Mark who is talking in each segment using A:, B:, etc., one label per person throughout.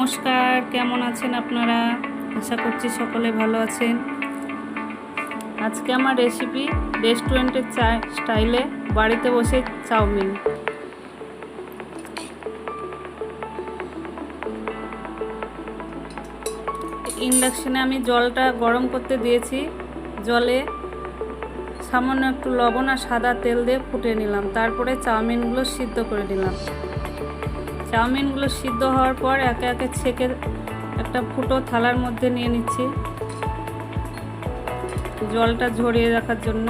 A: নমস্কার, কেমন আছেন আপনারা? আশা করছি সকলে ভালো আছেন। আজকে আমার রেসিপি রেস্টুরেন্টের স্টাইলে বাড়িতে বসে চাউমিন। ইন্ডাকশনে আমি জলটা গরম করতে দিয়েছি। জলে সামান্য একটু লবণ আর সাদা তেল দিয়ে ফুটিয়ে নিলাম। তারপরে চাউমিনগুলো সিদ্ধ করে নিলাম। চাউমিনগুলো সিদ্ধ হওয়ার পর একে একে ছেঁকে একটা ফুটো থালার মধ্যে নিয়ে নিচ্ছি, জলটা ঝরিয়ে রাখার জন্য।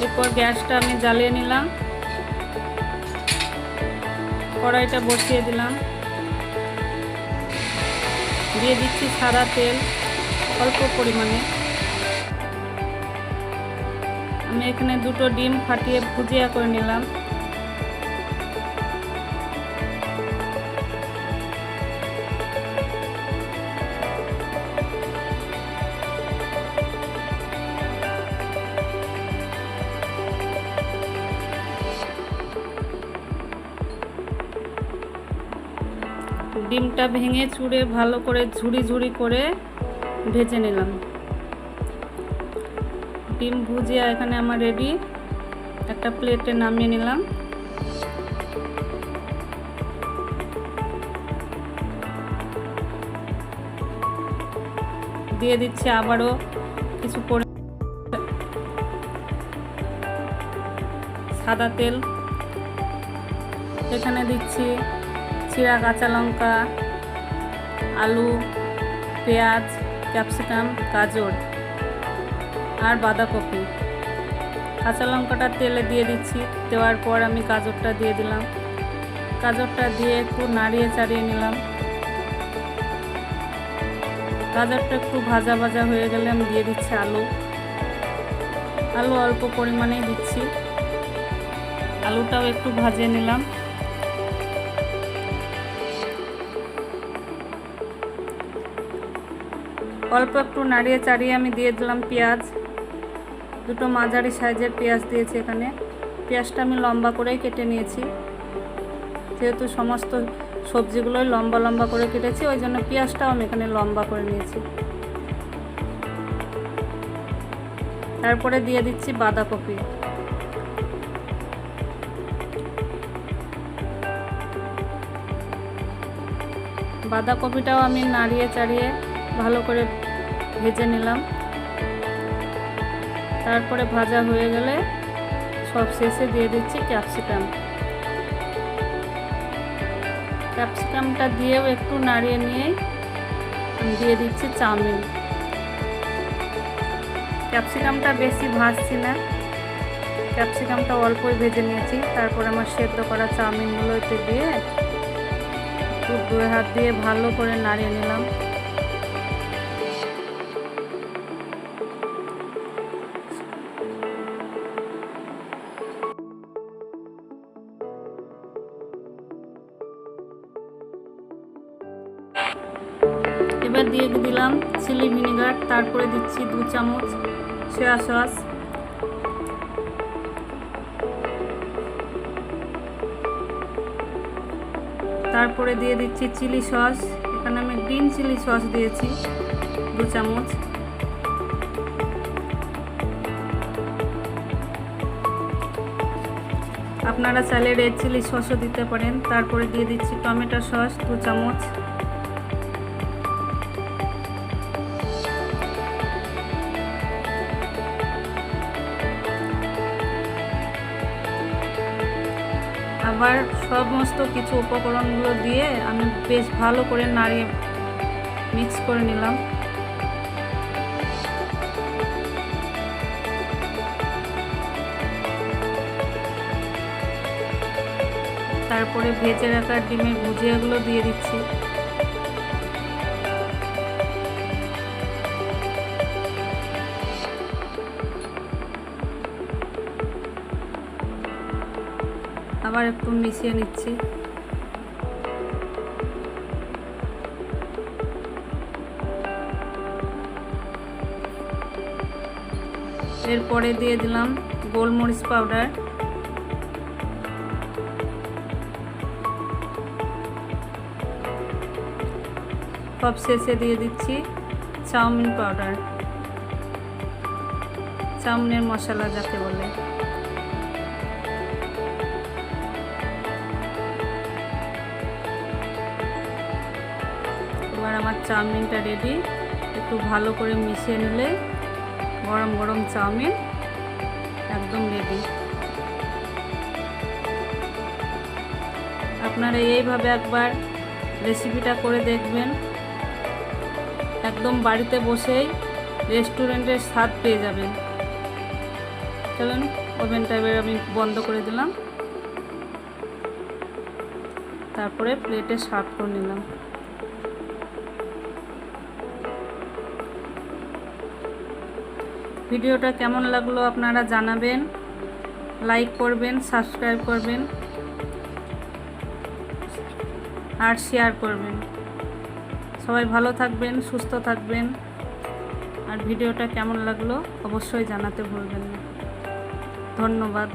A: এরপর গ্যাসটা আমি জ্বালিয়ে নিলাম, কড়াইটা বসিয়ে দিলাম, দিয়ে দিচ্ছি সাদা তেল অল্প পরিমাণে। আমি এখানে দুটো ডিম ফাটিয়ে ভুজিয়া করে নিলাম। ডিমটা ভেঙে চুড়ে ভালো করে ঝুড়ি ঝুড়ি করে ভেজে নিলাম। ডিম ভুজিয়া এখানে আমার রেডি। একটা প্লেটে নামিয়ে নিলাম। দিয়ে দিচ্ছি আবারও কিছু সাদা তেল। এখানে দিচ্ছি চিরা কাঁচা লঙ্কা, আলু, পেঁয়াজ, ক্যাপসিকাম, গাজর আর বাঁধাকপি। কাঁচা লঙ্কাটা তেলে দিয়ে দিচ্ছি। দেওয়ার পর আমি গাজরটা দিয়ে দিলাম। গাজরটা দিয়ে একটু নাড়িয়ে চাড়িয়ে নিলাম। গাজরটা একটু ভাজা ভাজা হয়ে গেলে আমি দিয়ে দিচ্ছি আলু। আলু অল্প পরিমাণেই দিচ্ছি। আলুটাও একটু ভাজে নিলাম। অল্প একটু নাড়িয়ে চাড়িয়ে আমি দিয়ে দিলাম পেঁয়াজ। দুটো মাঝারি সাইজের পেঁয়াজ দিয়েছি এখানে। পেঁয়াজটা আমি লম্বা করেই কেটে নিয়েছি, যেহেতু সমস্ত সবজিগুলোই লম্বা লম্বা করে কেটেছি, ওই জন্য পেঁয়াজটাও আমি এখানে লম্বা করে নিয়েছি। তারপরে দিয়ে দিচ্ছি বাঁধাকপি। বাঁধাকপিটাও আমি নাড়িয়ে চাড়িয়ে ভালো করে ভেজে নিলাম। তারপরে ভাজা হয়ে গেলে সব শেষে দিয়ে দিচ্ছি ক্যাপসিকাম। ক্যাপসিকামটা দিয়েও একটু নাড়িয়ে নিয়ে দিয়ে দিচ্ছি চাউমিন। ক্যাপসিকামটা বেশি ভাজছি না, ক্যাপসিকামটা অল্পই ভেজে নিয়েছি। তারপর আমার সেদ্ধ করা চাউমিনগুলো এতে দিয়ে দুই হাত দিয়ে ভালো করে নাড়িয়ে নিলাম। এবার দিয়ে দিলাম চিলি ভিনেগার। তারপরে দিচ্ছি 2 চামচ সয়া সস। তারপরে দিয়ে দিচ্ছি চিলি সস। এখানে আমি গ্রিন চিলি সস দিয়েছি 2 চামচ। আপনারা চাইলে রেড চিলি সসও দিতে পারেন। তারপরে দিয়ে দিচ্ছি টমেটো সস 2 চামচ। আবার সমস্ত কিছু উপকরণগুলো দিয়ে আমি বেশ ভালো করে নাড়িয়ে মিক্স করে নিলাম। তারপরে ভেজে রাখা ডিমের ভুজিয়াগুলো দিয়ে দিচ্ছি। আবার একটু মিশিয়ে নিচ্ছি। এরপরে দিয়ে দিলাম গোলমরিচ পাউডার, সব শেষে দিয়ে দিচ্ছি চাউমিন পাউডার, চাউমিনের মশলা যাকে বলে। এবার আমার চাউমিনটা রেডি। একটু ভালো করে মিশিয়ে নিলে গরম গরম চাউমিন একদম রেডি। আপনারা এইভাবে একবার রেসিপিটা করে দেখবেন, একদম বাড়িতে বসেই রেস্টুরেন্টের স্বাদ পেয়ে যাবেন। চলুন ওভেনটা এবার আমি বন্ধ করে দিলাম, তারপরে প্লেটে সার্ভ করে নিলাম। ভিডিওটা কেমন লাগলো আপনারা জানাবেন, লাইক করবেন, সাবস্ক্রাইব করবেন আর শেয়ার করবেন। সবাই ভালো থাকবেন, সুস্থ থাকবেন, আর ভিডিওটা কেমন লাগলো অবশ্যই জানাতে ভুলবেন না। ধন্যবাদ।